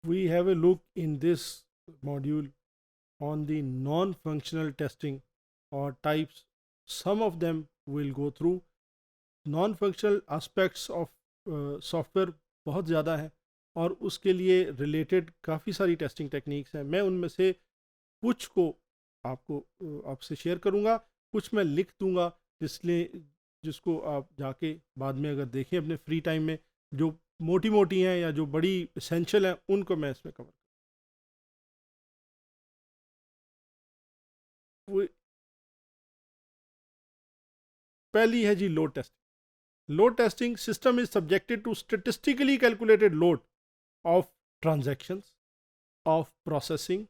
we have a look in this module on the non-functional testing or types. Some of them will go through. Non-functional aspects of software बहुत ज़्यादा है और उसके लिए related काफ़ी सारी टेस्टिंग टेक्निक्स हैं. मैं उनमें से कुछ को आपसे शेयर करूँगा, कुछ मैं लिख दूँगा जिसको आप जाके बाद में अगर देखें अपने फ्री टाइम में, जो मोटी मोटी हैं या जो बड़ी एसेंशियल हैं उनको मैं इसमें कवर. पहली है जी load testing. Load testing system is subjected to statistically calculated load of transactions, of processing,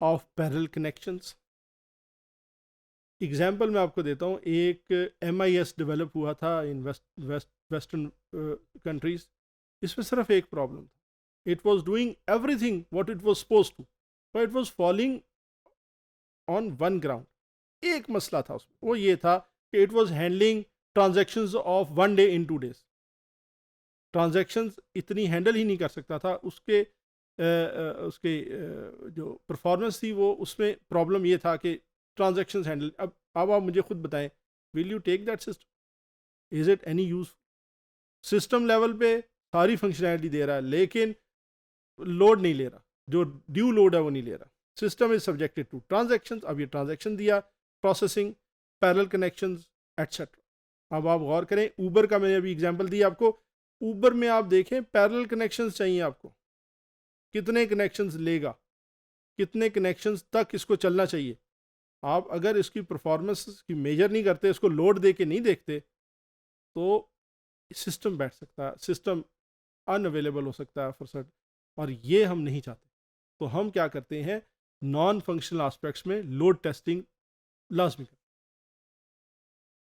of parallel connections. Example मैं आपको देता हूँ. एक MIS डेवलप हुआ था इन वेस्टर्न कंट्रीज. इसमें सिर्फ एक प्रॉब्लम था. It was doing everything what it was suppose to, but it was falling on one ground. एक मसला था उसमें, वो ये था कि it was handling transactions of one day in 2 days. Transactions इतनी हैंडल ही नहीं कर सकता था. उसके जो परफॉर्मेंस थी वो उसमें प्रॉब्लम ये था कि ट्रांजेक्शन्स हैंडल. अब आप मुझे खुद बताएं, will you take that system? Is it any use? System level पे सारी फंक्शनैलिटी दे रहा है लेकिन लोड नहीं ले रहा, जो ड्यू लोड है वो नहीं ले रहा. System is subjected to transactions. अब ये ट्रांजेक्शन दिया, प्रोसेसिंग, पैरेलल कनेक्शंस एटसेट्रा. अब आप गौर करें, ऊबर का मैंने अभी एग्जांपल दिया आपको. ऊबर में आप देखें पैरेलल कनेक्शंस चाहिए आपको. कितने कनेक्शंस लेगा, कितने कनेक्शंस तक इसको चलना चाहिए. आप अगर इसकी परफॉर्मेंस की मेजर नहीं करते, इसको लोड दे के नहीं देखते, तो सिस्टम बैठ सकता है, सिस्टम अनअवेलेबल हो सकता है फॉर सर्ट. और ये हम नहीं चाहते. तो हम क्या करते हैं, नॉन फंक्शनल एस्पेक्ट्स में लोड टेस्टिंग लाजमी करते.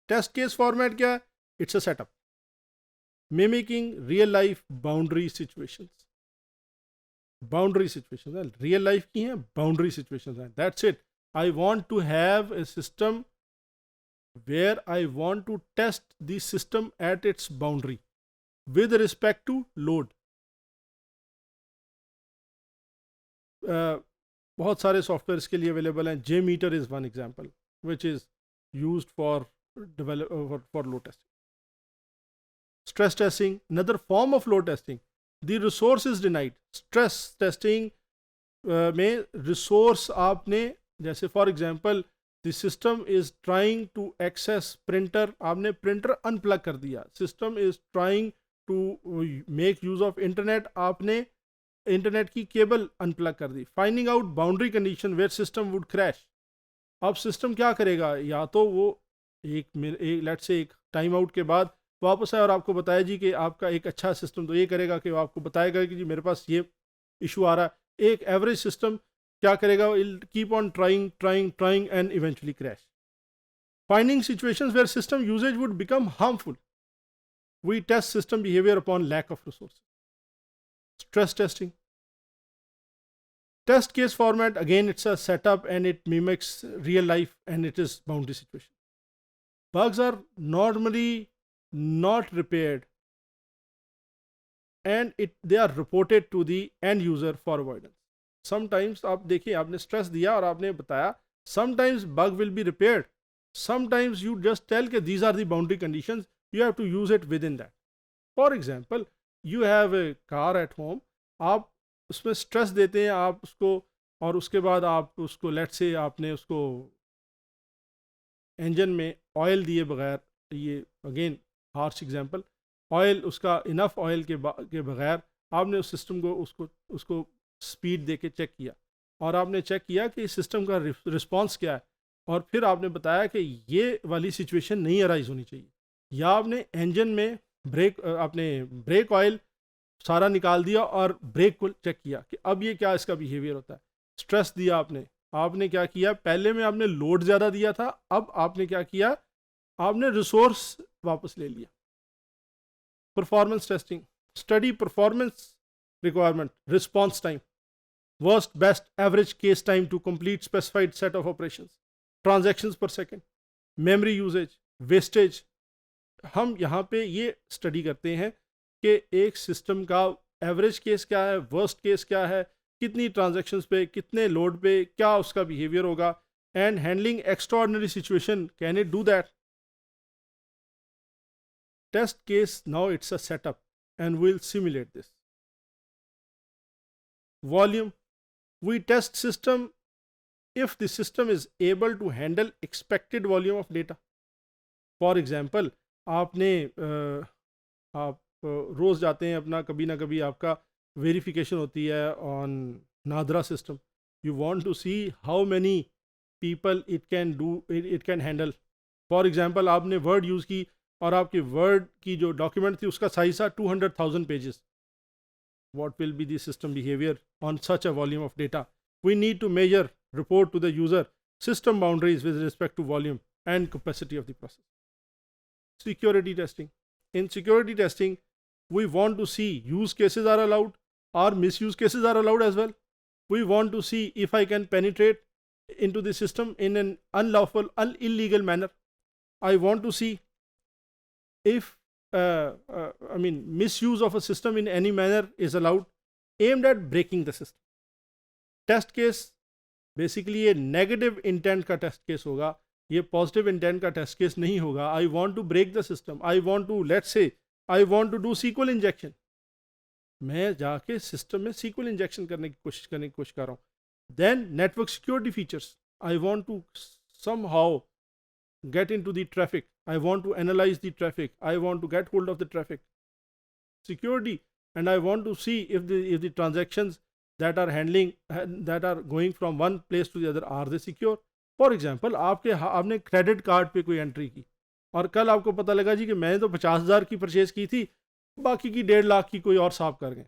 टेस्ट केस फॉर्मेट क्या है? It's a setup mimicking real life boundary situations. Boundary situations real life की हैं, बाउंड्री सिचुएशंस हैं. That's it. I want to have a system where I want to test the system at its boundary with respect to load. बहुत सारे software इसके लिए available हैं. JMeter is one example which is used for load testing. Stress testing, another form of load testing. The resource is denied. Stress testing में resource आपने, जैसे for example the system is trying to access printer, आपने printer unplug कर दिया. System is trying to make use of internet, आपने internet की cable unplug कर दी. Finding out boundary condition where system would crash. अब सिस्टम क्या करेगा, या तो वो लेट से एक टाइम आउट के बाद वापस आए और आपको बताया जी कि आपका एक अच्छा सिस्टम तो ये करेगा कि वो आपको बताएगा कि जी मेरे पास ये इशू आ रहा है. एक एवरेज सिस्टम क्या करेगा, I'll keep on trying and eventually crash. Finding situations where system usages would become harmful. We test system behaviour upon lack of resource. Stress testing. Test case format, again it's a setup and it mimics real life and it is boundary situation. Bugs are normally not repaired and they are reported to the end user for avoidance. Sometimes आप देखिए, आपने stress दिया और आपने बताया, sometimes bug will be repaired. Sometimes you just tell that these are the boundary conditions, you have to use it within that. For example, you have a car at home, आप उसमें stress देते हैं आप उसको, और उसके बाद आप उसको लेट से आपने उसको इंजन में ऑयल दिए बगैर, ये अगेन हार्श एग्जांपल, ऑयल उसका इनफ ऑयल के बगैर आपने उस सिस्टम को उसको स्पीड दे के चेक किया और आपने चेक किया कि सिस्टम का रिस्पांस क्या है, और फिर आपने बताया कि ये वाली सिचुएशन नहीं अराइज होनी चाहिए. या आपने इंजन में ब्रेक ऑयल सारा निकाल दिया और ब्रेक को चेक किया कि अब ये क्या इसका बिहेवियर होता है. स्ट्रेस दिया आपने क्या किया, पहले में आपने लोड ज़्यादा दिया था, अब आपने क्या किया, आपने रिसोर्स वापस ले लिया. Performance testing. Study performance requirement, response time, worst best average case time to complete specified set of operations, transactions per second, memory usage, wastage. हम यहाँ पे ये स्टडी करते हैं कि एक सिस्टम का एवरेज केस क्या है, वर्स्ट केस क्या है, कितनी ट्रांजैक्शंस पे, कितने लोड पे, क्या उसका बिहेवियर होगा, and handling extraordinary situation, can it do that? Test case, now it's a setup and we'll simulate this. Volume, we test system if the system is able to handle expected volume of data. For example, आपने आप रोज़ जाते हैं अपना, कभी ना कभी आपका verification होती है on NADRA system. You want to see how many people it can handle. For example, आपने वर्ड यूज़ की और आपकी वर्ड की जो डॉक्यूमेंट थी उसका साइज था 200,000 pages. what will be the system behavior on such a volume of data? We need to measure, report to the user system boundaries with respect to volume and capacity of the process. Security testing. In security testing, we want to see use cases are allowed or misuse cases are allowed as well. We want to see if I can penetrate into the system in an unlawful, illegal manner. I want to see if misuse of a system in any manner is allowed, aimed at breaking the system. Test case basically ये negative intent का test case होगा, ये positive intent का test case नहीं होगा. I want to break the system. I want to, let's say, I want to do SQL injection. मैं जाके system में SQL injection करने की कोशिश कर रहा हूँ. Then network security features. I want to somehow get into the traffic. I want to analyze the traffic. I want to get hold of the traffic. Security, and I want to see if the transactions that are going from one place to the other, are they secure? For example, आपने credit card पे कोई entry की और कल आपको पता लगा जी कि मैंने तो 50,000 की परचेज की थी, बाकी की 1.5 लाख की कोई और साफ कर गए.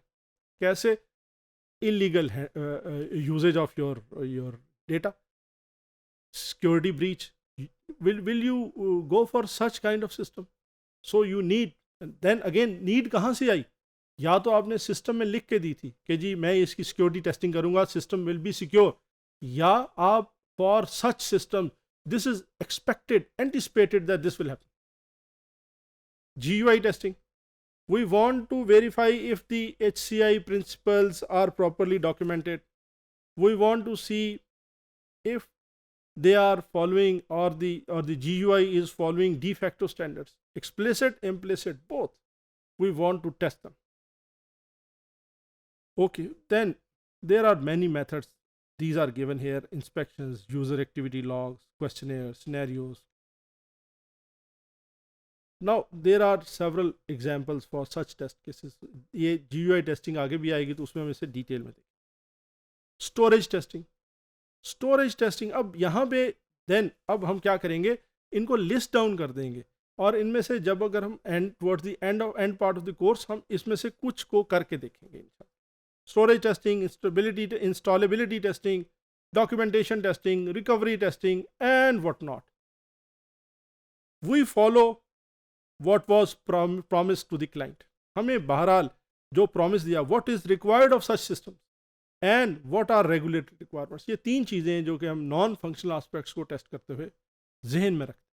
कैसे? Illegal usage of your data. Security breach. Will you go for such kind of system? So you need, then again need कहाँ से आई? या तो आपने सिस्टम में लिख के दी थी कि जी मैं इसकी सिक्योरिटी टेस्टिंग करूंगा, सिस्टम विल बी सिक्योर, या आप for such system this is expected, anticipated that this will happen. GUI testing. We want to verify if the HCI principles are properly documented. We want to see if they are following, or the GUI is following de facto standards, explicit, implicit, both. We want to test them. Okay, then there are many methods. These are given here: inspections, user activity logs, questionnaires, scenarios. Now there are several examples for such test cases. ये GUI testing आगे भी आएगी तो उसमें हम इसे detail में देखेंगे. Storage testing. स्टोरेज टेस्टिंग, अब यहाँ पे देन अब हम क्या करेंगे, इनको लिस्ट डाउन कर देंगे और इनमें से जब अगर हम towards the end part of the course हम इसमें से कुछ को करके देखेंगे. Storage testing, installability testing, documentation testing, recovery testing and what not. We follow what was promised to the client. हमें बहरहाल जो प्रॉमिस दिया, what is required of such system and what are regulatory requirements. ये 3 चीज़ें हैं जो कि हम नॉन फंक्शनल एस्पेक्ट्स को टेस्ट करते हुए जहन में रखते हैं.